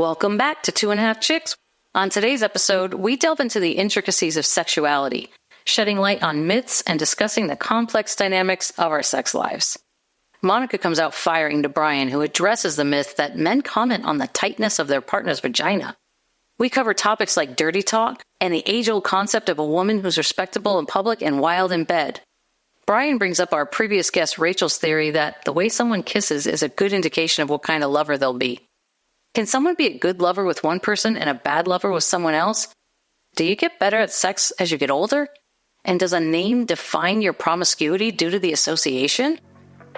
Welcome back to Two and a Half Chicks. On today's episode, we delve into the intricacies of sexuality, shedding light on myths and discussing the complex dynamics of our sex lives. Monica comes out firing to Brian, who addresses the myth that men comment on the tightness of their partner's vagina. We cover topics like dirty talk and the age-old concept of a woman who's respectable in public and wild in bed. Brian brings up our previous guest Rachel's theory that the way someone kisses is a good indication of what kind of lover they'll be. Can someone be a good lover with one person and a bad lover with someone else? Do you get better at sex as you get older? And does a name define your promiscuity due to the association?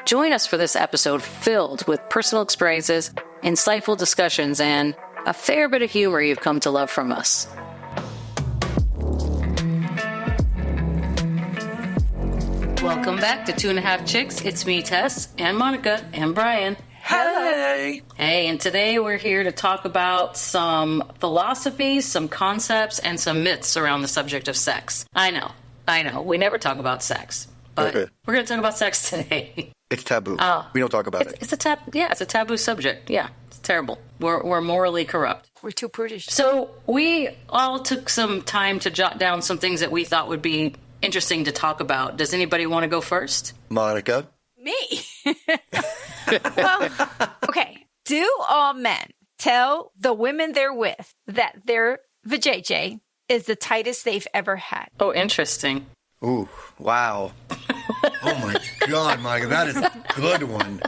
Join us for this episode filled with personal experiences, insightful discussions, and a fair bit of humor you've come to love from us. Welcome back to Two and a Half Chicks. It's me, Tess, and Monica, and Brian. Hey! Hey, and today we're here to talk about some philosophies, some concepts, and some myths around the subject of sex. I know. We never talk about sex, but we're going to talk about sex today. It's taboo. We don't talk about it. It's a taboo subject. Yeah, it's terrible. We're morally corrupt. We're too prudish. So we all took some time to jot down some things that we thought would be interesting to talk about. Does anybody want to go first? Monica? Me? Well, okay. Do all men tell the women they're with that their vajayjay is the tightest they've ever had? Oh, interesting. Ooh, wow. Oh my God, Monica, that is a good one.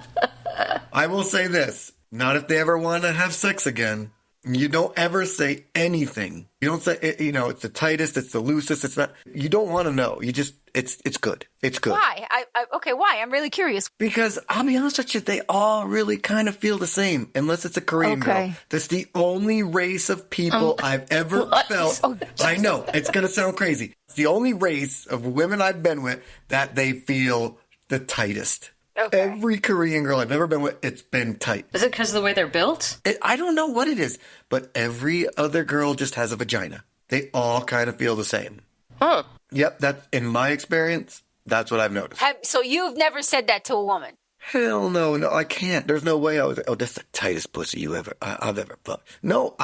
I will say this, not if they ever want to have sex again. You don't ever say anything. You don't say, it's the tightest, it's the loosest, it's not. You don't want to know. You just, it's good. It's good. Why? Okay, why? I'm really curious. Because I'll be honest with you, they all really kind of feel the same, unless it's a Korean girl. That's the only race of people I've ever felt. Oh, I know, it's going to sound crazy. It's the only race of women I've been with that they feel the tightest. Okay. Every Korean girl I've ever been with, it's been tight. Is it because of the way they're built? I don't know what it is, but every other girl just has a vagina. They all kind of feel the same. Huh. Yep, in my experience, that's what I've noticed. So you've never said that to a woman? Hell no, I can't. There's no way I was, that's the tightest pussy I've ever fucked. No,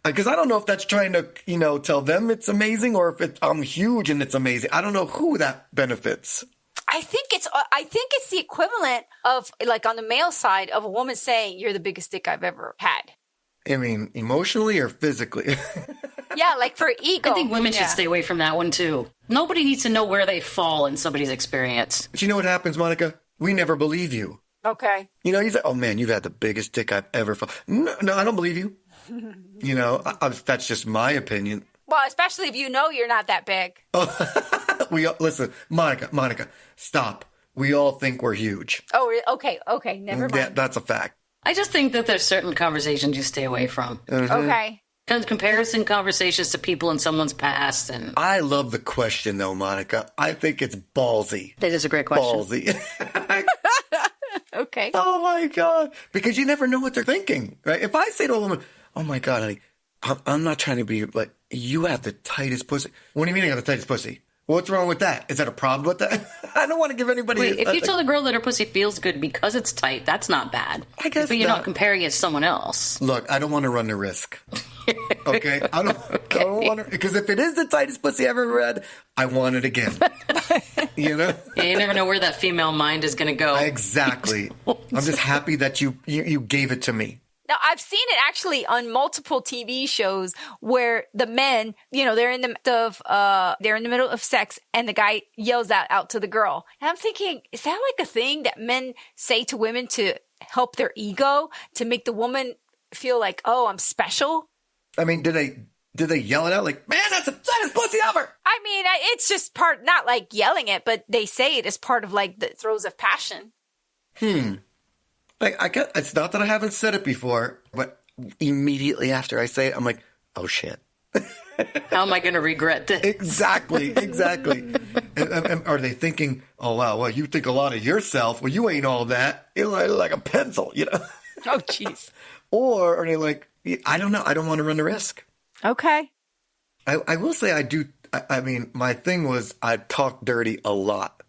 because I don't know if that's trying to, tell them it's amazing or if I'm huge and it's amazing. I don't know who that benefits. I think it's the equivalent of, like, on the male side of a woman saying, you're the biggest dick I've ever had. I mean, emotionally or physically? Yeah, like for ego. I think women should stay away from that one, too. Nobody needs to know where they fall in somebody's experience. But you know what happens, Monica? We never believe you. Okay. You say, oh, man, you've had the biggest dick I've ever felt. No, I don't believe you. That's just my opinion. Well, especially if you're not that big. Listen, Monica, stop. We all think we're huge. Oh, okay, never mind. Yeah, that's a fact. I just think that there's certain conversations you stay away from. Mm-hmm. Okay. Comparison conversations to people in someone's past. And I love the question, though, Monica. I think it's ballsy. That is a great question. Ballsy. Okay. Oh, my God. Because you never know what they're thinking, right? If I say to a woman, oh, my God, honey, I'm not trying to be like, you have the tightest pussy. What do you mean I got the tightest pussy? What's wrong with that? Is that a problem with that? I don't want to give anybody... Wait, if you tell the girl that her pussy feels good because it's tight, that's not bad. I guess But you're not comparing it to someone else. Look, I don't want to run the risk. Okay? I don't want to... Because if it is the tightest pussy I've ever had, I want it again. Yeah, you never know where that female mind is going to go. Exactly. I'm just happy that you gave it to me. Now, I've seen it actually on multiple TV shows where the men, they're in the middle of sex and the guy yells out to the girl. And I'm thinking, is that like a thing that men say to women to help their ego, to make the woman feel like, oh, I'm special? I mean, did they yell it out like, man, that's the tightest pussy ever? I mean, it's just not like yelling it, but they say it as part of like the throes of passion. Like, it's not that I haven't said it before, but immediately after I say it, I'm like, oh, shit. How am I going to regret this? Exactly. And are they thinking, oh, wow, well, you think a lot of yourself. Well, you ain't all that. You're like a pencil, Oh, jeez. Or are they like, I don't know. I don't want to run the risk. Okay. I will say I do. I mean, my thing was I talk dirty a lot,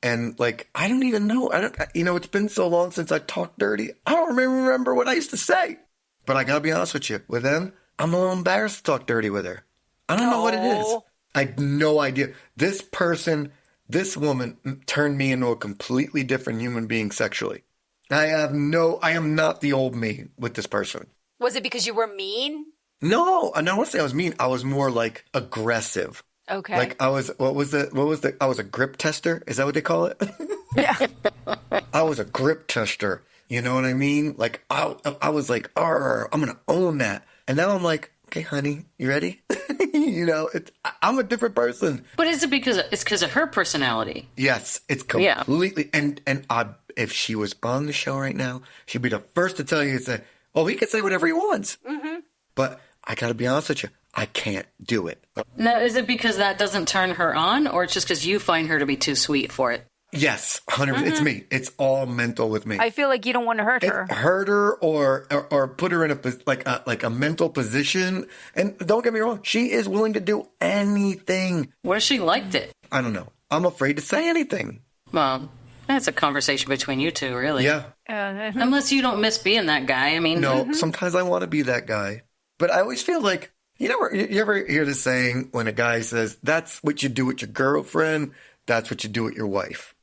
And like, I don't even know. It's been so long since I talked dirty. I don't remember what I used to say. But I gotta be honest with you. With them, I'm a little embarrassed to talk dirty with her. I don't know what it is. I have no idea. This woman turned me into a completely different human being sexually. I am not the old me with this person. Was it because you were mean? No, I don't want to say I was mean. I was more like aggressive. Okay. Like I was I was a grip tester. Is that what they call it? Yeah. I was a grip tester. You know what I mean? Like I was like, I'm going to own that. And now I'm like, okay, honey, you ready? I'm a different person. But is it because of her personality? Yes, it's completely. Yeah. And if she was on the show right now, she'd be the first to tell you, he can say whatever he wants. Mm-hmm. But I got to be honest with you, I can't do it. Now, is it because that doesn't turn her on, or it's just because you find her to be too sweet for it? Yes, 100%. Mm-hmm. It's me. It's all mental with me. I feel like you don't want to hurt her. Hurt her or put her in a mental position. And don't get me wrong, she is willing to do anything. What if she liked it? I don't know. I'm afraid to say anything. Well, that's a conversation between you two, really. Yeah. Unless you don't miss being that guy. I mean, no. Sometimes I want to be that guy, but I always feel like you ever hear the saying when a guy says, "That's what you do with your girlfriend. That's what you do with your wife."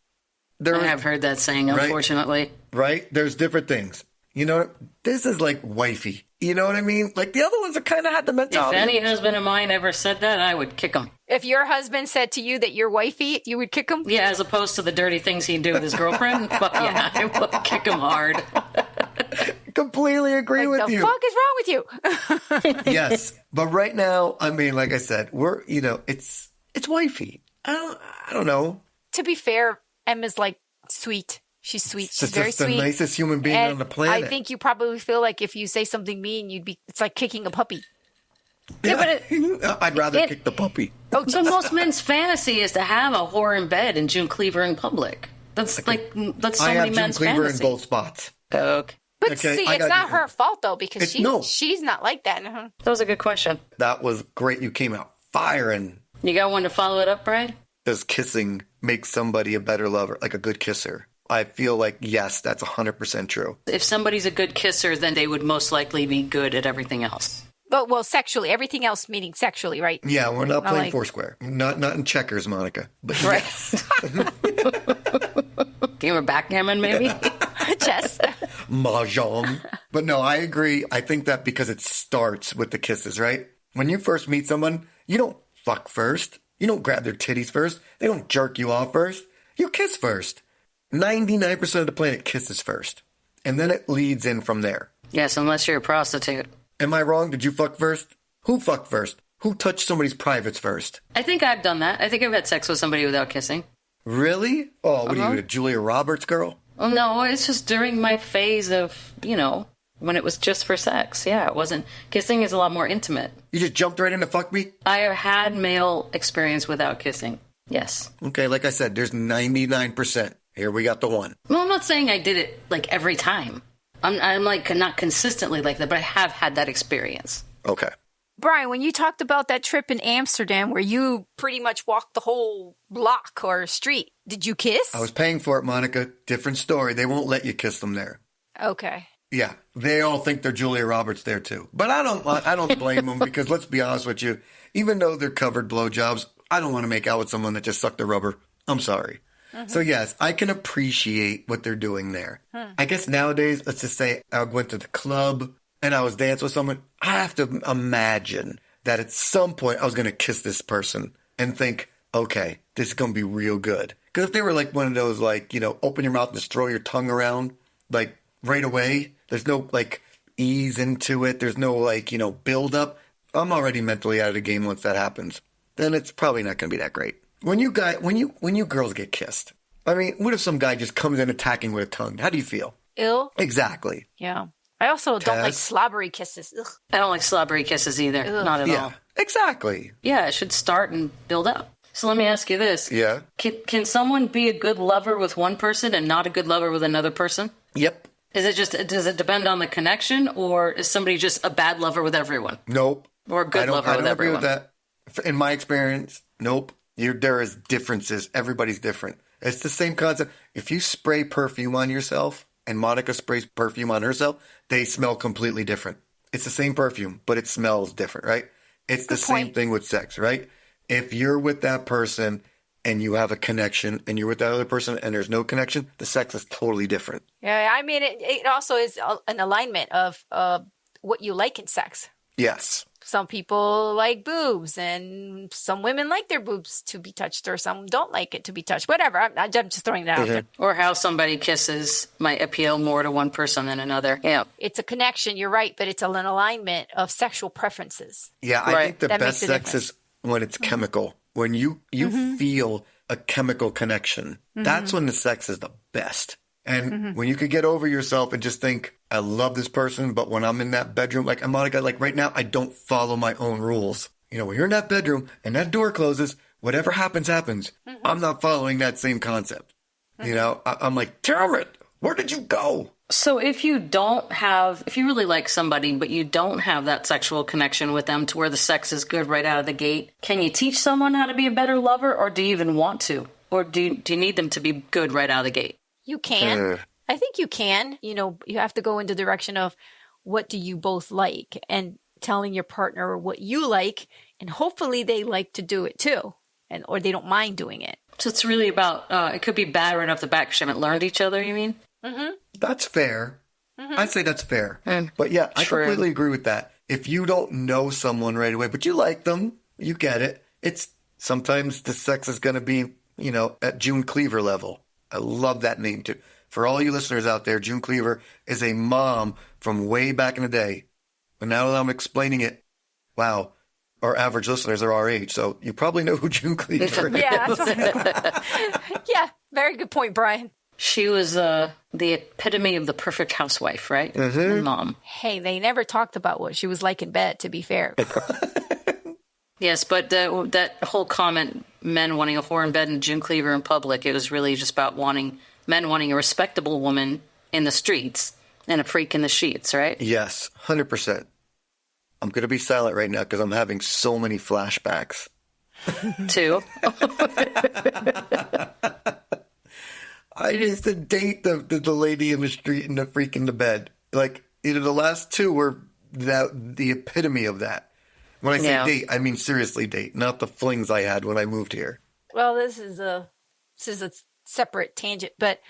I have heard that saying, unfortunately. Right? There's different things. This is like wifey. You know what I mean? Like the other ones are kind of had the mentality. If any husband of mine ever said that, I would kick him. If your husband said to you that you're wifey, you would kick him? Yeah, as opposed to the dirty things he'd do with his girlfriend. Fuck yeah, I would kick him hard. Completely agree with you. What the fuck is wrong with you? Yes. But right now, I mean, like I said, it's wifey. I don't know. To be fair, Emma's like sweet. She's sweet. She's very just sweet. The nicest human being on the planet. I think you probably feel like if you say something mean, it's like kicking a puppy. Yeah, but I'd rather kick the puppy. Oh, so most men's fantasy is to have a whore in bed and June Cleaver in public. That's so many men's fantasy. I have June Cleaver in both spots. Okay. But see, it's not her fault though, because she's not like that. Uh-huh. That was a good question. That was great. You came out firing. You got one to follow it up, Brad? Does kissing make somebody a better lover, like a good kisser? I feel like, yes, that's 100% true. If somebody's a good kisser, then they would most likely be good at everything else. Well, sexually. Everything else meaning sexually, right? Yeah, we're not playing Foursquare. Not in checkers, Monica. But right. Game of backgammon, maybe? Chess. Mahjong. But no, I agree. I think that because it starts with the kisses, right? When you first meet someone, you don't fuck first. You don't grab their titties first. They don't jerk you off first. You kiss first. 99% of the planet kisses first. And then it leads in from there. Yes, unless you're a prostitute. Am I wrong? Did you fuck first? Who fucked first? Who touched somebody's privates first? I think I've done that. I think I've had sex with somebody without kissing. Really? Oh, what are you, a Julia Roberts girl? Well, no, it's just during my phase of, when it was just for sex. Yeah, it wasn't. Kissing is a lot more intimate. You just jumped right into fuck me? I had male experience without kissing. Yes. Okay, like I said, there's 99%. Here we got the one. Well, I'm not saying I did it like every time. I'm like not consistently like that, but I have had that experience. Okay. Brian, when you talked about that trip in Amsterdam where you pretty much walked the whole block or street, did you kiss? I was paying for it, Monica. Different story. They won't let you kiss them there. Okay. Yeah, they all think they're Julia Roberts there too. But I don't blame them because let's be honest with you, even though they're covered blowjobs, I don't want to make out with someone that just sucked the rubber. I'm sorry. Mm-hmm. So yes, I can appreciate what they're doing there. I guess nowadays, let's just say I went to the club and I was dancing with someone. I have to imagine that at some point I was going to kiss this person and think, okay, this is going to be real good. Because if they were like one of those, like, open your mouth and just throw your tongue around, like right away, there's no like ease into it. There's no like, build up. I'm already mentally out of the game once that happens. Then it's probably not going to be that great. When you girls get kissed, I mean, what if some guy just comes in attacking with a tongue? How do you feel? Ill. Exactly. Yeah. I also don't like slobbery kisses. Ugh. I don't like slobbery kisses either. Ugh. Not at all. Exactly. Yeah, it should start and build up. So let me ask you this. Yeah. Can someone be a good lover with one person and not a good lover with another person? Yep. Does it depend on the connection, or is somebody just a bad lover with everyone? Nope. Or a good lover with everyone? I don't agree with that. In my experience, nope. There is differences. Everybody's different. It's the same concept. If you spray perfume on yourself and Monica sprays perfume on herself, they smell completely different. It's the same perfume, but it smells different, right? It's the same thing with sex, right? If you're with that person and you have a connection and you're with that other person and there's no connection, the sex is totally different. Yeah, I mean, it also is an alignment of what you like in sex. Yes. Some people like boobs, and some women like their boobs to be touched, or some don't like it to be touched. Whatever. I'm just throwing that out there. Or how somebody kisses might appeal more to one person than another. Yeah. It's a connection, you're right, but it's an alignment of sexual preferences. Yeah, I think the best sex is when it's chemical. When you feel a chemical connection, that's when the sex is the best. And when you could get over yourself and just think, I love this person, but when I'm in that bedroom, like Monica, like right now, I don't follow my own rules. You know, when you're in that bedroom and that door closes, whatever happens, happens. I'm not following that same concept. You know, I'm like, damn it, where did you go? So if you really like somebody, but you don't have that sexual connection with them to where the sex is good right out of the gate, can you teach someone how to be a better lover, or do you even want to? Or do you need them to be good right out of the gate? You can. I think you can. You know, you have to go in the direction of what do you both like, and telling your partner what you like, and hopefully they like to do it too, or they don't mind doing it. So it's really about, it could be bad right off the bat because you haven't learned each other, you mean? That's fair. I'd say that's fair. But yeah, I completely agree with that. If you don't know someone right away, but you like them, you get it. It's sometimes the sex is going to be, you know, at June Cleaver level. I love that name too. For all you listeners out there, June Cleaver is a mom from way back in the day. But now that I'm explaining it, wow, our average listeners are our age, so you probably know who June Cleaver is. Yeah, very good point, Brian. She was the epitome of the perfect housewife, right? Mom. Hey, they never talked about what she was like in bed, to be fair. Yes, but that whole comment, men wanting a whore in bed and June Cleaver in public, it was really just about men wanting a respectable woman in the streets and a freak in the sheets, right? Yes, 100%. I'm going to be silent right now because I'm having so many flashbacks. Too. I used to date the lady in the street and the freak in the bed. Like, either the last two were the epitome of that. When I say date, I mean seriously date, not the flings I had when I moved here. Well, this is a separate tangent, but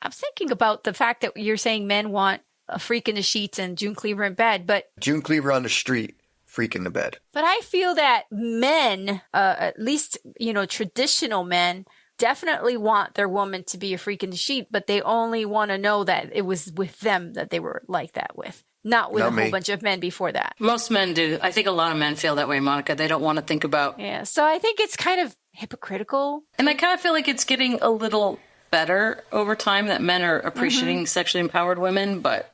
I'm thinking about the fact that you're saying men want a freak in the sheets and June Cleaver in bed, but June Cleaver on the street, freak in the bed. But I feel that men, at least, you know, traditional men, definitely want their woman to be a freak in the sheet, but they only want to know that it was with them that they were like that with. Not with a whole bunch of men before that. Most men do. I think a lot of men feel that way, Monica. They don't want to think about... Yeah, so I think it's kind of hypocritical. And I kind of feel like it's getting a little better over time that men are appreciating sexually empowered women, but...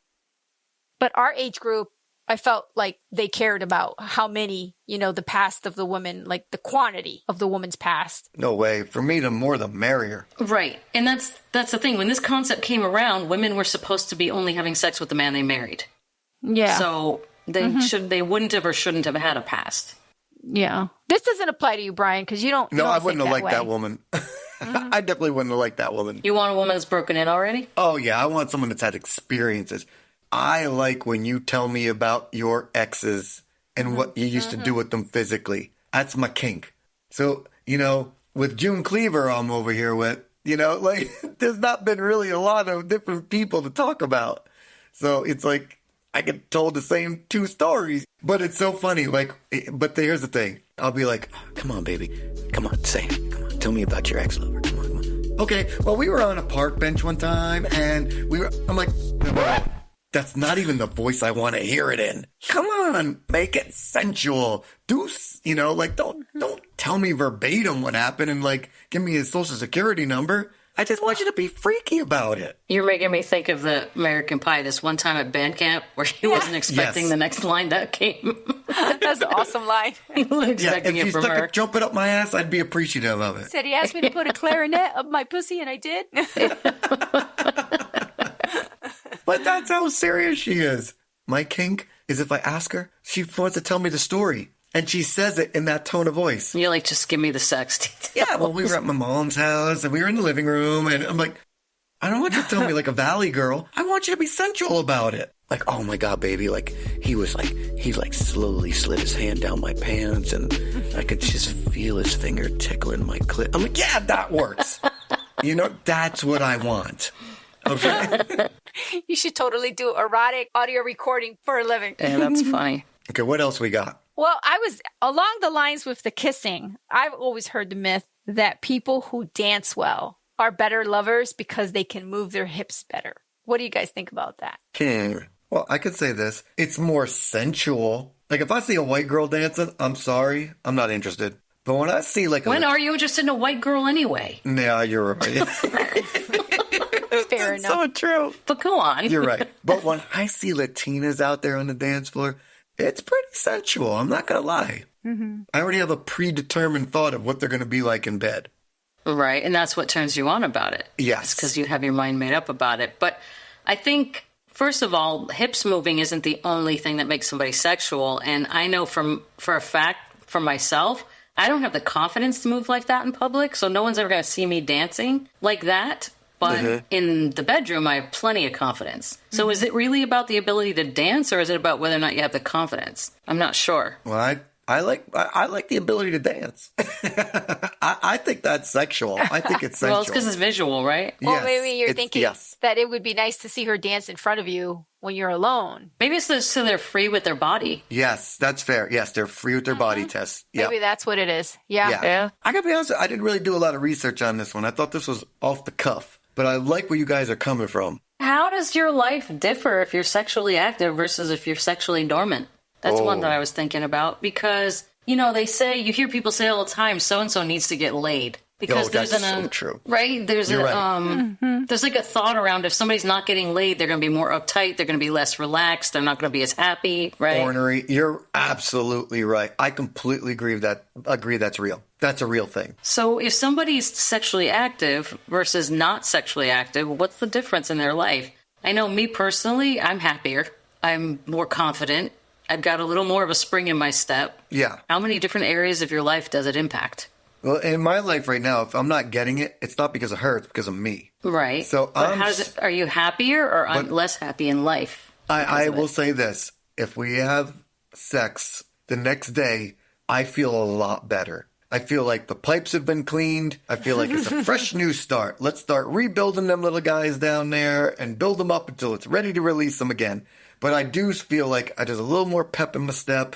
But our age group, I felt like they cared about how many, you know, the past of the woman, like the quantity of the woman's past. No way. For me, the more the merrier. Right. And that's the thing. When this concept came around, women were supposed to be only having sex with the man they married. Yeah. So they wouldn't have or shouldn't have had a past. Yeah. This doesn't apply to you, Brian, because you don't. No, I wouldn't have liked that woman. I definitely wouldn't have liked that woman. You want a woman that's broken in already? Oh, yeah. I want someone that's had experiences. I like when you tell me about your exes and what you used to do with them physically. That's my kink. So, you know, with June Cleaver I'm over here with, you know, like, there's not been really a lot of different people to talk about. So it's like, I get told the same two stories, but it's so funny. Like, but here's the thing. I'll be like, come on, baby. Come on, say it. Come on, tell me about your ex-lover. Come on, come on. Okay, well, we were on a park bench one time, and I'm like, that's not even the voice I want to hear it in. Come on, make it sensual. You know, like, don't tell me verbatim what happened and, like, give me his social security number. I just want you to be freaky about it. You're making me think of the American Pie, this one time at band camp where he wasn't expecting the next line that came. That's an awesome line. If you stuck a trumpet up my ass, I'd be appreciative of it. Said he asked me to put a clarinet up my pussy, and I did. But that's how serious she is. My kink is if I ask her, she wants to tell me the story. And she says it in that tone of voice. You're like, just give me the sex details. Yeah, well, we were at my mom's house and we were in the living room and I'm like, I don't want you to tell me like a valley girl. I want you to be sensual about it. Like, oh my God, baby. Like, he slowly slid his hand down my pants and I could just feel his finger tickling my clit. I'm like, yeah, that works. That's what I want. Okay. You should totally do erotic audio recording for a living. Yeah, that's funny. Okay, what else we got? Well, I was along the lines with the kissing. I've always heard the myth that people who dance well are better lovers because they can move their hips better. What do you guys think about that? Well, I could say this. It's more sensual. Like, if I see a white girl dancing, I'm sorry. I'm not interested. But when I see like When are you interested in a white girl anyway? Yeah, you're right. Fair enough. So true. But go on. You're right. But when I see Latinas out there on the dance floor, it's pretty sensual. I'm not going to lie. Mm-hmm. I already have a predetermined thought of what they're going to be like in bed. Right. And that's what turns you on about it. Yes. Because you have your mind made up about it. But I think, first of all, hips moving isn't the only thing that makes somebody sexual. And I know for a fact, for myself, I don't have the confidence to move like that in public. So no one's ever going to see me dancing like that. But in the bedroom, I have plenty of confidence. So is it really about the ability to dance, or is it about whether or not you have the confidence? I'm not sure. Well, I like the ability to dance. I think that's sexual. I think it's sensual. Well, it's because it's visual, right? Well, maybe you're thinking that it would be nice to see her dance in front of you when you're alone. Maybe it's so they're free with their body. Yes, that's fair. Yes, they're free with their body tests. Yep. Maybe that's what it is. Yeah. I gotta be honest, I didn't really do a lot of research on this one. I thought this was off the cuff. But I like where you guys are coming from. How does your life differ if you're sexually active versus if you're sexually dormant? That's one that I was thinking about because, you hear people say all the time, so-and-so needs to get laid. Because there's so true. Right? There's there's like a thought around if somebody's not getting laid, they're going to be more uptight, they're going to be less relaxed, they're not going to be as happy, right? Ornery. You're absolutely right. I completely agree with that. Agree that's real. That's a real thing. So if somebody's sexually active versus not sexually active, what's the difference in their life? I know me personally, I'm happier. I'm more confident. I've got a little more of a spring in my step. Yeah. How many different areas of your life does it impact? Well, in my life right now, if I'm not getting it, it's not because of her, it's because of me. Right. So are you happier or less happy in life? I will say this. If we have sex the next day, I feel a lot better. I feel like the pipes have been cleaned. I feel like it's a fresh new start. Let's start rebuilding them little guys down there and build them up until it's ready to release them again. But I do feel like there's a little more pep in my step.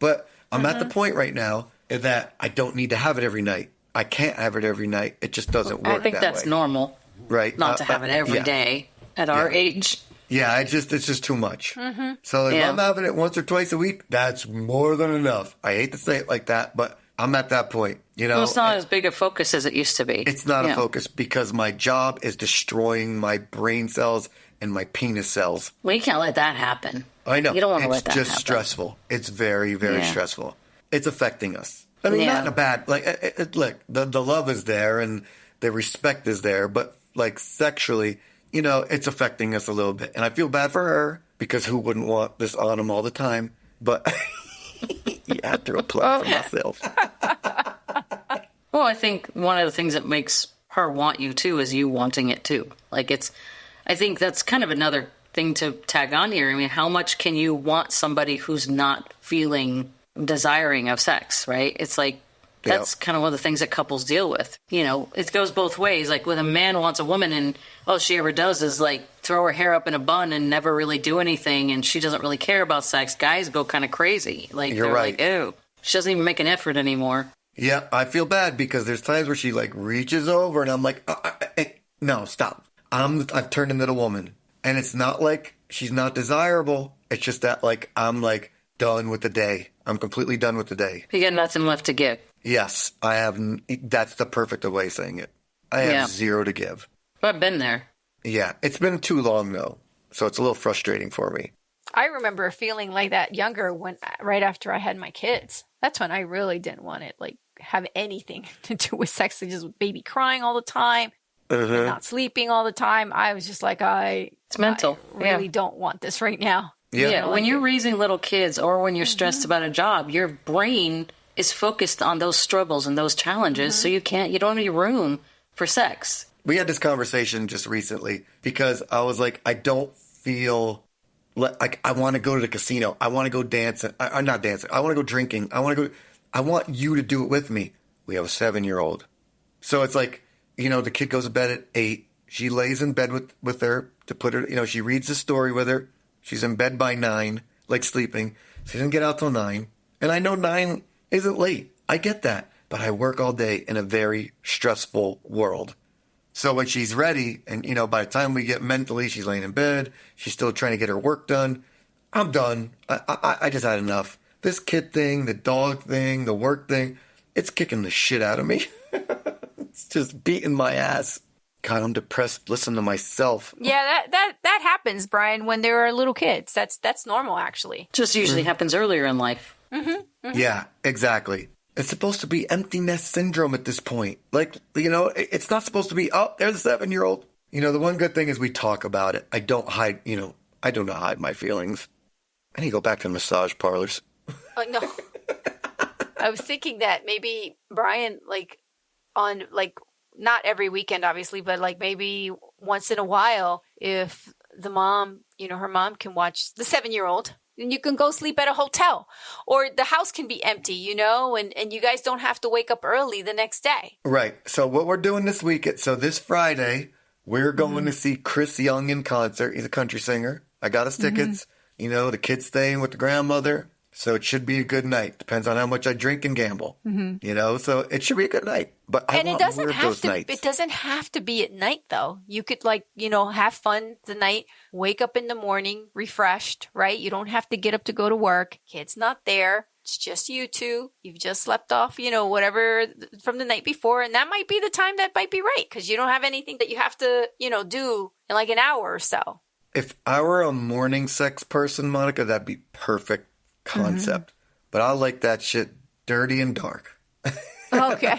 But I'm at the point right now that I don't need to have it every night. I can't have it every night. It just doesn't work. I think that's way. Normal. Right. Not to have it every day at our age. Yeah, it's just too much. So if I'm having it once or twice a week, that's more than enough. I hate to say it like that, but I'm at that point. Well, it's not as big a focus as it used to be. It's not a focus because my job is destroying my brain cells and my penis cells. Well, you can't let that happen. I know. You don't want to let that happen. It's just stressful. It's very, very stressful. It's affecting us. I mean, not in a bad... Look, the love is there and the respect is there, but sexually, it's affecting us a little bit. And I feel bad for her because who wouldn't want this on him all the time? But you have to apply for myself. Well, I think one of the things that makes her want you too is you wanting it too. I think that's kind of another thing to tag on here. I mean, how much can you want somebody who's not feeling desiring of sex, right? It's like, that's kind of one of the things that couples deal with. It goes both ways. Like when a man wants a woman and all she ever does is throw her hair up in a bun and never really do anything and she doesn't really care about sex, guys go kind of crazy. You're right. Ew, she doesn't even make an effort anymore. Yeah, I feel bad because there's times where she reaches over and I'm like, no, stop. I've turned into the woman. And it's not like she's not desirable. It's just that I'm done with the day. I'm completely done with the day. You got nothing left to give. Yes, I have. That's the perfect way of saying it. I have zero to give. But I've been there. Yeah, it's been too long though. So it's a little frustrating for me. I remember feeling like that younger right after I had my kids. That's when I really didn't want it, have anything to do with sex. Just baby crying all the time. Not sleeping all the time. I was just it's mental. I really don't want this right now. Yeah, when you're raising little kids or when you're stressed about a job, your brain is focused on those struggles and those challenges, so you don't have any room for sex. We had this conversation just recently because I was like, I don't feel like I want to go to the casino. I want to go dancing. I'm not dancing. I want to go drinking. I want you to do it with me. We have a 7-year-old. So it's like, the kid goes to bed at 8. She lays in bed with her to put her, she reads the story with her. She's in bed by 9, like sleeping. She doesn't get out till 9. And I know 9 isn't late. I get that. But I work all day in a very stressful world. So when she's ready, and, by the time we get mentally, she's laying in bed. She's still trying to get her work done. I'm done. I just had enough. This kid thing, the dog thing, the work thing, it's kicking the shit out of me. It's just beating my ass. God, I'm depressed. Listen to myself. Yeah, that happens, Brian, when there are little kids. That's normal, actually. Just usually happens earlier in life. Yeah, exactly. It's supposed to be empty nest syndrome at this point. Like, it's not supposed to be, oh, there's a 7-year-old. The one good thing is we talk about it. I don't hide, I do not hide my feelings. I need to go back to the massage parlors. Oh, no. I was thinking that maybe Brian, not every weekend, obviously, but maybe once in a while, if the mom, her mom can watch the 7-year-old, and you can go sleep at a hotel, or the house can be empty, and you guys don't have to wake up early the next day. Right. So what we're doing this weekend, so this Friday, we're going to see Chris Young in concert. He's a country singer. I got us tickets. The kid's staying with the grandmother. So it should be a good night. Depends on how much I drink and gamble. So it should be a good night. But I want more of those nights. It doesn't have to be at night, though. You could have fun the night, wake up in the morning refreshed, right? You don't have to get up to go to work. Kid's not there. It's just you two. You've just slept off, whatever from the night before. And that might be the time that might be right, because you don't have anything that you have to, do in an hour or so. If I were a morning sex person, Monica, that'd be perfect concept. But I like that shit dirty and dark. Okay.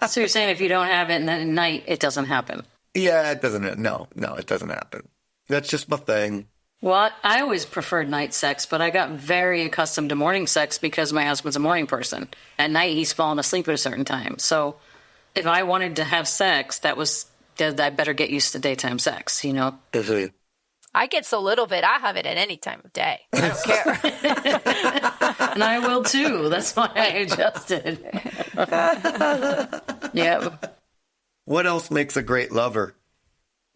So you're saying if you don't have it at night, it doesn't happen? Yeah, it doesn't. No, it doesn't happen. That's just my thing. Well, I always preferred night sex, but I got very accustomed to morning sex because my husband's a morning person. At night, he's falling asleep at a certain time. So if I wanted to have sex, I better get used to daytime sex, I get so little of it, I have it at any time of day. I don't care. And I will too. That's why I adjusted. Yeah. What else makes a great lover?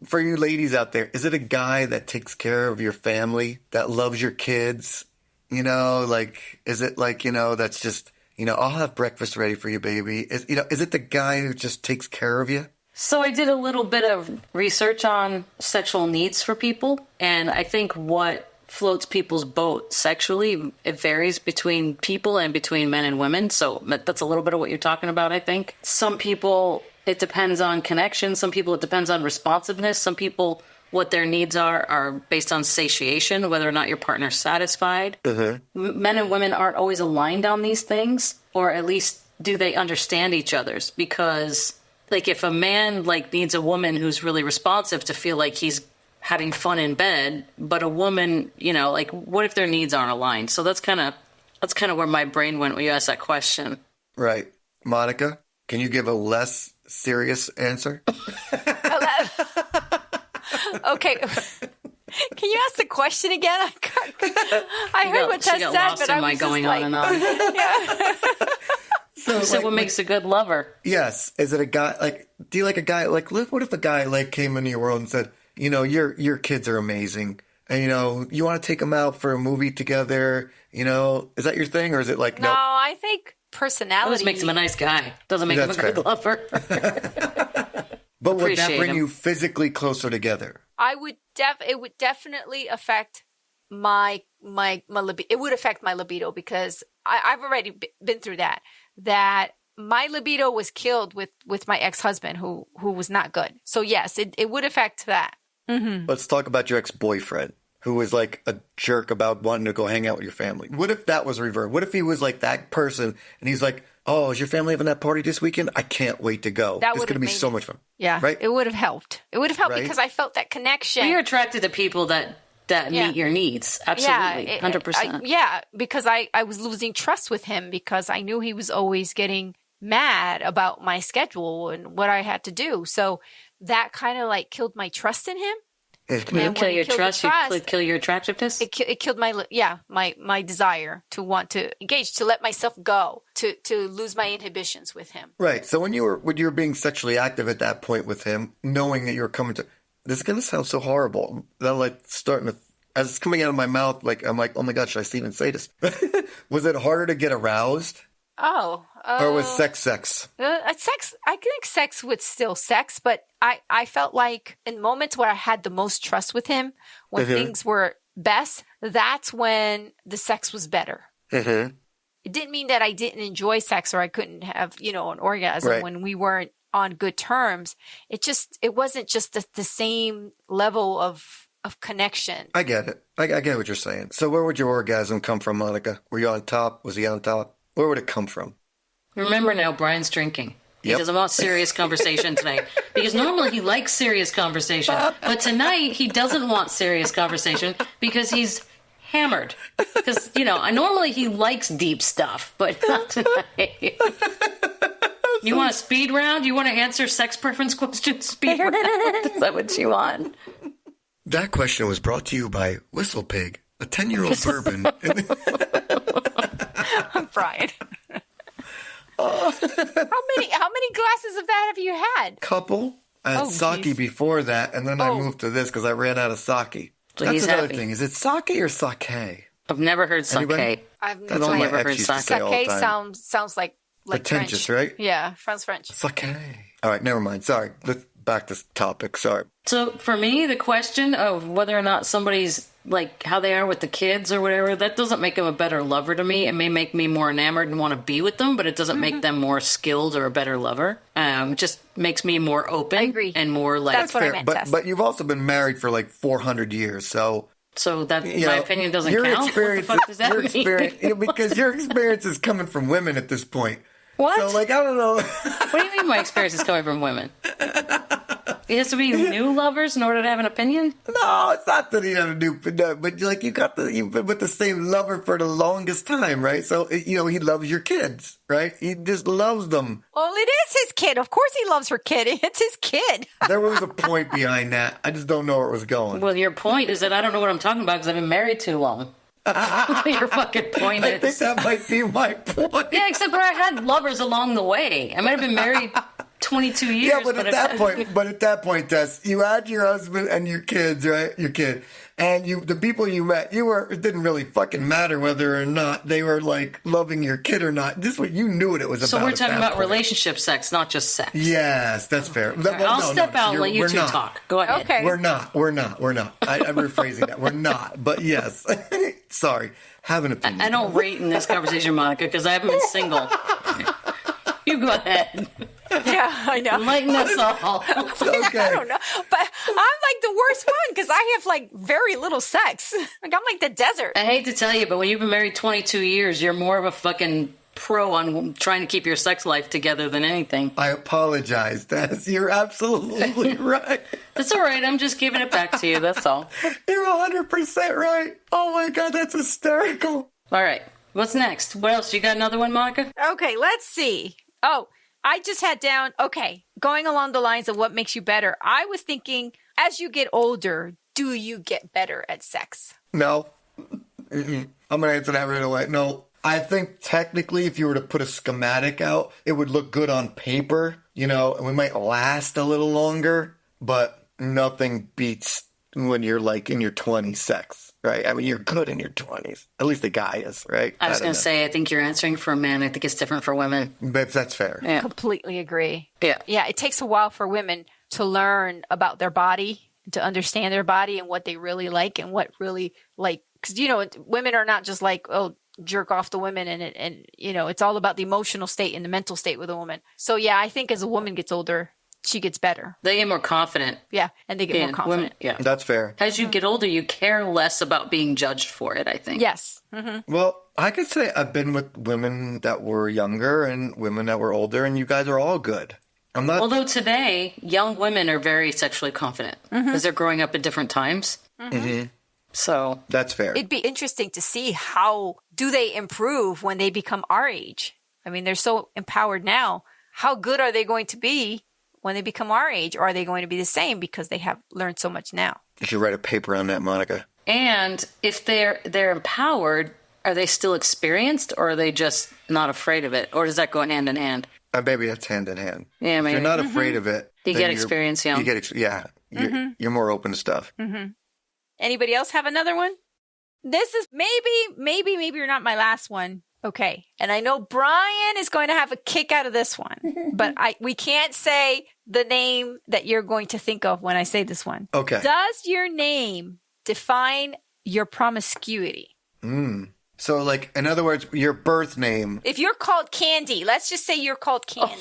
For you ladies out there, is it a guy that takes care of your family, that loves your kids? Is it that's just, I'll have breakfast ready for you, baby. Is it the guy who just takes care of you? So I did a little bit of research on sexual needs for people, and I think what floats people's boat sexually, it varies between people and between men and women. So that's a little bit of what you're talking about, I think. Some people, it depends on connection. Some people, it depends on responsiveness. Some people, what their needs are based on satiation, whether or not your partner's satisfied. Men and women aren't always aligned on these things, or at least do they understand each other's, because if a man needs a woman who's really responsive to feel like he's having fun in bed, but a woman, what if their needs aren't aligned? So that's kind of where my brain went when you asked that question. Right. Monica, can you give a less serious answer? Okay. Can you ask the question again? I heard what Tess said, but I was going on and on. Yeah. So what makes a good lover? Yes. Is it a guy, do you like a guy, what if a guy, came into your world and said, your kids are amazing, and, you want to take them out for a movie together, is that your thing, or is it no? Nope. I think personality. That just makes him a nice guy. Doesn't make him a good lover. But would that bring you physically closer together? It would definitely affect my libido. It would affect my libido, because I've already been through that my libido was killed with my ex-husband who was not good. So yes, it would affect that. Let's talk about your ex-boyfriend who was a jerk about wanting to go hang out with your family. What if that was reversed? What if he was that person and he's like, oh, is your family having that party this weekend? I can't wait to go. It's going to be so much fun. Yeah. Right? It would have helped. It would have helped, right? Because I felt that connection. You're attracted to people that that meet your needs. Absolutely. 100%. Because I was losing trust with him because I knew he was always getting mad about my schedule and what I had to do. So that kind of like killed my trust in him. You kill your trust, you kill your attractiveness? It killed my desire to want to engage, to let myself go, to lose my inhibitions with him. Right. So when you were being sexually active at that point with him, knowing that you were coming to, this is going to sound so horrible. That like starting to, as it's coming out of my mouth, like I'm like, oh my God, should I even say this? Was it harder to get aroused? Or was sex? Sex, I think sex was still sex, but I felt like in moments where I had the most trust with him, when things were best, that's when the sex was better. It didn't mean that I didn't enjoy sex or I couldn't have, an orgasm when we weren't on good terms. It wasn't just the same level of connection. I get it. I get what you're saying. So where would your orgasm come from, Monica? Were you on top? Was he on top? Where would it come from? Remember now, Brian's drinking. He doesn't want serious conversation tonight. Because normally he likes serious conversation. But tonight he doesn't want serious conversation because he's hammered. Because, normally he likes deep stuff, but not tonight. You want a speed round? You want to answer sex preference questions speed round? Is that what you want? That question was brought to you by Whistle Pig, a 10-year-old bourbon. Brian. How many glasses of that have you had? Couple. I had sake before that, and then I moved to this because I ran out of sake. So that's another thing. Is it sake or sake? I've never heard sake. I've never heard sake. Sake sounds like pretentious, French. Right? Yeah, French. Sake. All right, never mind. Sorry. Let's back to topic. Sorry. So for me, the question of whether or not somebody's like how they are with the kids or whatever, that doesn't make them a better lover to me. It may make me more enamored and want to be with them, but it doesn't make them more skilled or a better lover. Just makes me more open. I agree. And more like... That's what I meant, but you've also been married for like 400 years, so that my opinion doesn't count? What the fuck does that mean? Because your experience is coming from women at this point. What? So, I don't know. What do you mean my experience is coming from women? It has to be new lovers in order to have an opinion? No, it's not that you have a new, but you've been with the same lover for the longest time, right? So, he loves your kids, right? He just loves them. Well, it is his kid. Of course he loves her kid. It's his kid. There was a point behind that. I just don't know where it was going. Well, your point is that I don't know what I'm talking about because I've been married too long. Your fucking point is... I think that might be my point. Yeah, except for I had lovers along the way. I might have been married 22 years. Yeah, but at that point, Tess, you had your husband and your kids, right? Your kid. And the people you met, it didn't really fucking matter whether or not they were like loving your kid or not. You knew what it was about. So we're talking about relationship sex, not just sex. Yes, that's fair. I'll step out and let you two talk. Go ahead. Okay. We're not. I'm rephrasing that. We're not. But yes. Sorry. Have an opinion. I don't rate in this conversation, Monica, because I haven't been single. You go ahead. Yeah, I know. Enlighten us all. Okay. I don't know. But I'm like the worst one because I have like very little sex. Like I'm like the desert. I hate to tell you, but when you've been married 22 years, you're more of a fucking pro on trying to keep your sex life together than anything. I apologize, Tess. You're absolutely right. That's all right. I'm just giving it back to you. That's all. You're 100% right. Oh my God, that's hysterical. All right. What's next? What else? You got another one, Monica? Okay, let's see. Oh, I just had down, going along the lines of what makes you better. I was thinking, as you get older, do you get better at sex? No. I'm going to answer that right away. No. I think technically if you were to put a schematic out, it would look good on paper, and we might last a little longer, but nothing beats when you're like in your 20s sex, right? I mean, you're good in your 20s. At least the guy is, right? I was going to say, I think you're answering for men. I think it's different for women. But that's fair. Yeah. Completely agree. Yeah. Yeah, it takes a while for women to learn about their body, to understand their body and what they really like and what really like. Because, women are not just like, jerk off the women and it's all about the emotional state and the mental state with a woman. So, yeah, I think as a woman gets older, she gets better. They get more confident. Yeah, and they get more confident. Women, yeah. That's fair. As you get older, you care less about being judged for it, I think. Yes. Mm-hmm. Well, I could say I've been with women that were younger and women that were older, and you guys are all good. I'm not. Although today, young women are very sexually confident because they're growing up at different times. Mm-hmm. So that's fair. It'd be interesting to see how do they improve when they become our age. I mean, they're so empowered now. How good are they going to be when they become our age? Or are they going to be the same because they have learned so much now? You should write a paper on that, Monica. And if they're empowered, are they still experienced, or are they just not afraid of it? Or does that go hand in hand? Maybe that's hand in hand. Yeah, maybe. If you're not afraid of it, you get experience, yeah. You're more open to stuff. Mm-hmm. Anybody else have another one? This is maybe you're not my last one. Okay. And I know Brian is going to have a kick out of this one, but we can't say the name that you're going to think of when I say this one. Okay. Does your name define your promiscuity? So, like, in other words, your birth name. If you're called Candy, let's just say you're called Candy.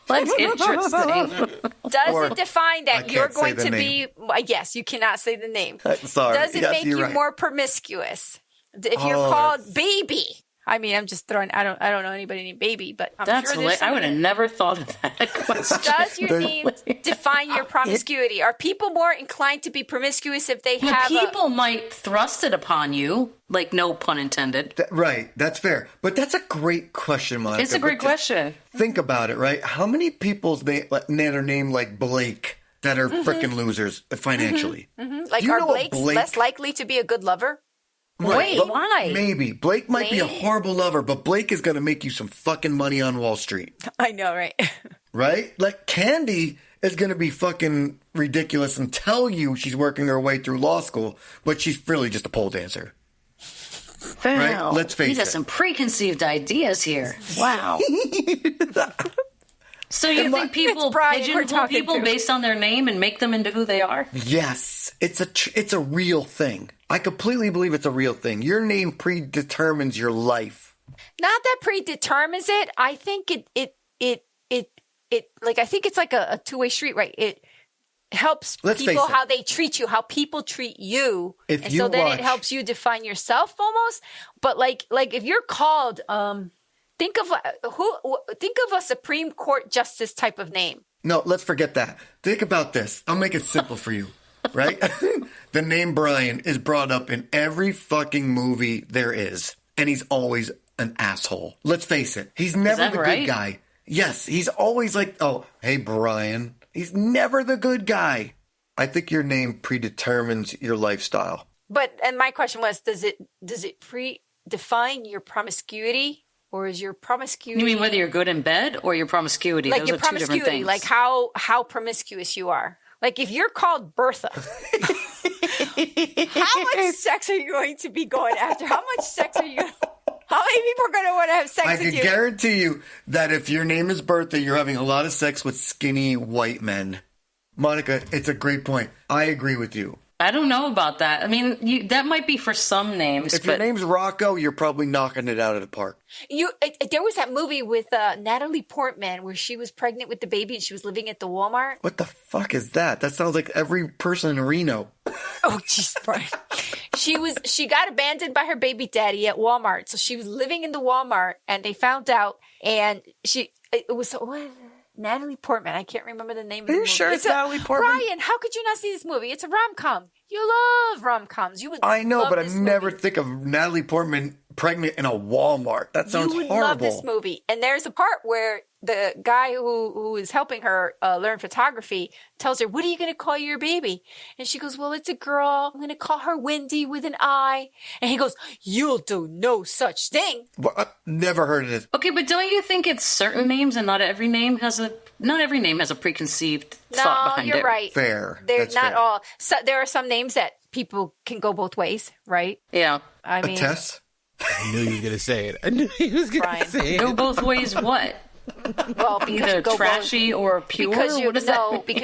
That's interesting. Does it define that you're going to be... Yes, you cannot say the name. Sorry. Does it make you more promiscuous? If you're called Baby... I mean, I'm just throwing... I don't know anybody named Baby, but I'm sure there's I would have never thought of that question. Does your name define your promiscuity? Are people more inclined to be promiscuous if they have people might thrust it upon you, like no pun intended. Right, that's fair. But that's a great question, Monica. It's a great question. Think about it, right? How many people's name are named like Blake that are freaking losers financially? Like, are Blakes less likely to be a good lover? Right. Wait, why? Maybe. Blake might be a horrible lover, but Blake is going to make you some fucking money on Wall Street. I know, right? Right? Like, Candy is going to be fucking ridiculous and tell you she's working her way through law school, but she's really just a pole dancer. Wow. Right? Let's face it. You got some preconceived ideas here. Wow. So you think people pigeonhole people based on their name and make them into who they are? Yes. It's a real thing. I completely believe it's a real thing. Your name predetermines your life. Not that predetermines it. I think I think it's like a two-way street, right? It helps people how they treat you, how people treat you. Then it helps you define yourself almost. But like if you're called think of a Supreme Court justice type of name. No, let's forget that. Think about this. I'll make it simple for you, right? The name Brian is brought up in every fucking movie there is, and he's always an asshole. Let's face it. He's never the good guy. Yes, he's always like, oh, hey, Brian. He's never the good guy. I think your name predetermines your lifestyle. And my question was, does it predefine your promiscuity? Or is your promiscuity... You mean whether you're good in bed or your promiscuity? Like those your are two different things. Like how promiscuous you are. Like if you're called Bertha, how much sex are you going to be going after? How much sex are you... How many people are going to want to have sex with you? I can guarantee you that if your name is Bertha, you're having a lot of sex with skinny white men. Monica, it's a great point. I agree with you. I don't know about that. I mean, that might be for some names. If your name's Rocco, you're probably knocking it out of the park. There was that movie with Natalie Portman where she was pregnant with the baby and she was living at the Walmart. What the fuck is that? That sounds like every person in Reno. Oh, jeez, Brian. She got abandoned by her baby daddy at Walmart. So she was living in the Walmart and they found out and it was what? Natalie Portman. I can't remember the name of the movie. Are you sure it's Natalie Portman? Brian, how could you not see this movie? It's a rom-com. You love rom-coms. I know, but I never think of Natalie Portman pregnant in a Walmart. That sounds horrible. You would love this movie. And there's a part where the guy who is helping her learn photography tells her, what are you going to call your baby? And she goes, well, it's a girl. I'm going to call her Wendy with an I. And he goes, you'll do no such thing. Well, I've never heard of it. Okay, but don't you think it's certain names and not every name has a preconceived thought behind it? No, you're right. Fair. They're not fair. All. So there are some names that people can go both ways, right? Yeah. I mean. Tess? I knew he was going to say it. I knew he was going to say it. Go both ways what? Well, either trashy or pure. Because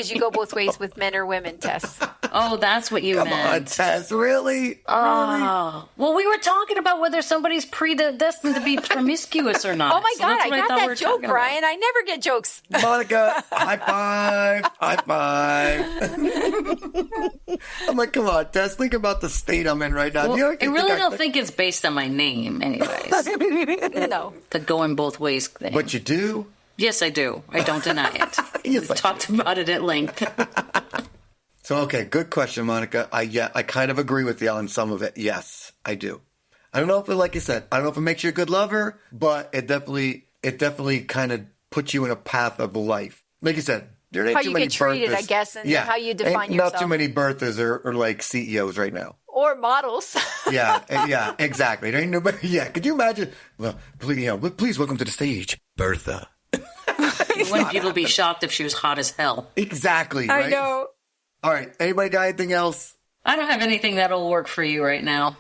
you go both ways with men or women, Tess. Oh, that's what you meant. Come on, Tess. Really? Oh. Well, we were talking about whether somebody's predestined to be promiscuous or not. Oh my God, I got that joke, Brian. I never get jokes. Monica, high five. High five. I'm like, come on, Tess. Think about the state I'm in right now. Well, I really don't think it's based on my name anyways. No. The going both ways thing. But you do? Yes, I do. I don't deny it. We've talked about it at length. So, okay, good question, Monica. I kind of agree with you on some of it. Yes, I do. I don't know if it, like you said, I don't know if it makes you a good lover, but it definitely kind of puts you in a path of life. Like you said, there ain't how too you many get treated, Berthas. I guess, and how you define ain't yourself. Not too many Berthas or like CEOs right now. Or models. Yeah, exactly. There ain't nobody. Yeah, could you imagine? Well, please welcome to the stage, Bertha. Wouldn't people be shocked if she was hot as hell? Exactly. Right? I know. All right. Anybody got anything else? I don't have anything that'll work for you right now.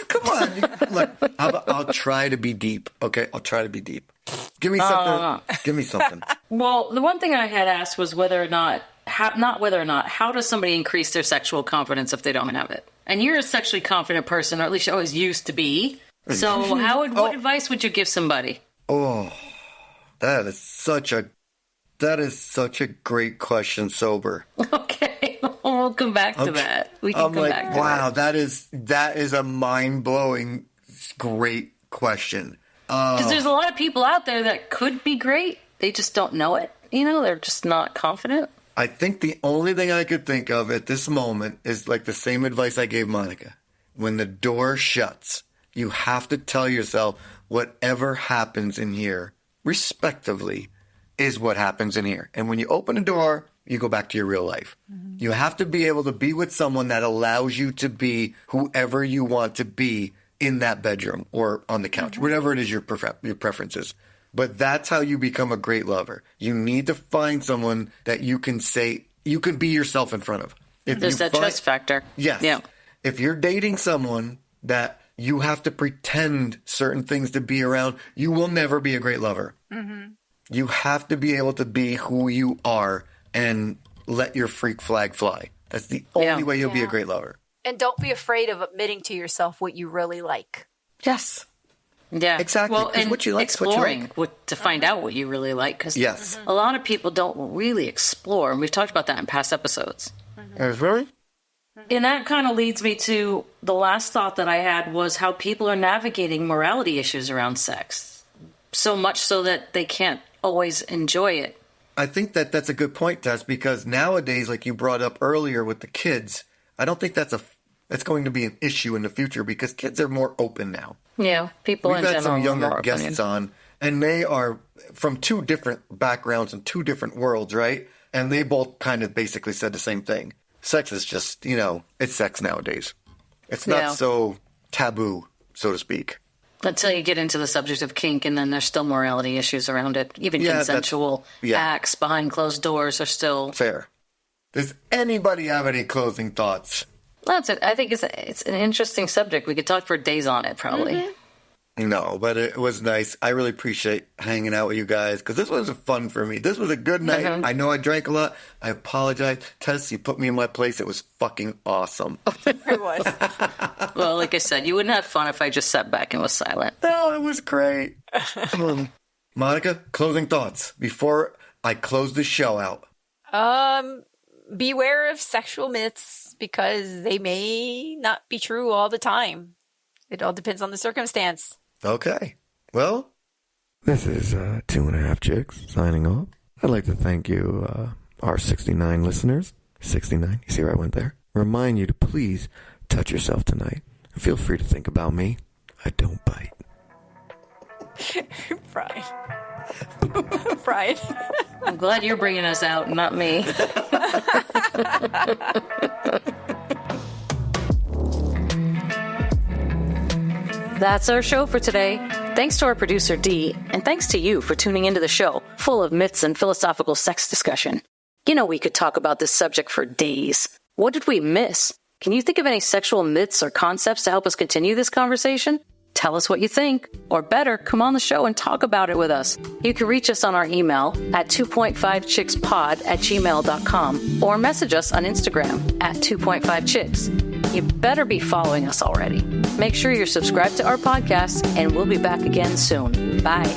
Come on. Look, I'll try to be deep. Okay, I'll try to be deep. Give me something. Give me something. Well, the one thing I had asked was how does somebody increase their sexual confidence if they don't have it? And you're a sexually confident person, or at least you always used to be. So what advice would you give somebody? Oh, that is such a great question, sober. Okay, we'll come back to that. We can come back to that. Wow, that is a mind-blowing, great question. Because there's a lot of people out there that could be great. They just don't know it. They're just not confident. I think the only thing I could think of at this moment is like the same advice I gave Monica. When the door shuts, you have to tell yourself whatever happens in here, respectively, is what happens in here. And when you open the door, you go back to your real life. Mm-hmm. You have to be able to be with someone that allows you to be whoever you want to be in that bedroom or on the couch, whatever it is your preferences. But that's how you become a great lover. You need to find someone that you can say, you can be yourself in front of. There's that trust factor. Yes. Yeah. If you're dating someone that you have to pretend certain things to be around, you will never be a great lover. Mm-hmm. You have to be able to be who you are and let your freak flag fly. That's the only way you'll be a great lover. And don't be afraid of admitting to yourself what you really like. Yes. Yeah, exactly. Well, and what you like, exploring to find out what you really like. Because a lot of people don't really explore, and we've talked about that in past episodes. Really? And that kind of leads me to the last thought that I had was how people are navigating morality issues around sex, so much so that they can't always enjoy it. I think that's a good point, Tess, because nowadays, like you brought up earlier with the kids, I don't think that's going to be an issue in the future because kids are more open now. Yeah, people in general. We've had some younger guests on, and they are from two different backgrounds and two different worlds, right? And they both kind of basically said the same thing. Sex is just, it's sex nowadays. It's not so taboo, so to speak. Until you get into the subject of kink, and then there's still morality issues around it. Even consensual acts behind closed doors are still... Fair. Does anybody have any closing thoughts? That's it. I think it's an interesting subject. We could talk for days on it, probably. Mm-hmm. No, but it was nice. I really appreciate hanging out with you guys because this was fun for me. This was a good night. Mm-hmm. I know I drank a lot. I apologize. Tess, you put me in my place. It was fucking awesome. It was. Well, like I said, you wouldn't have fun if I just sat back and was silent. No, it was great. Monica, closing thoughts before I close the show out. Beware of sexual myths because they may not be true all the time. It all depends on the circumstance. Okay. Well, this is 2.5 Chicks signing off. I'd like to thank you, our 69 listeners. 69, you see where I went there? Remind you to please touch yourself tonight. Feel free to think about me. I don't bite. Pride. Pride. I'm glad you're bringing us out, not me. That's our show for today. Thanks to our producer, Dee, and thanks to you for tuning into the show, full of myths and philosophical sex discussion. We could talk about this subject for days. What did we miss? Can you think of any sexual myths or concepts to help us continue this conversation? Tell us what you think, or better, come on the show and talk about it with us. You can reach us on our email at 2.5chickspod@gmail.com or message us on Instagram at 2.5chicks. You better be following us already. Make sure you're subscribed to our podcast, and we'll be back again soon. Bye.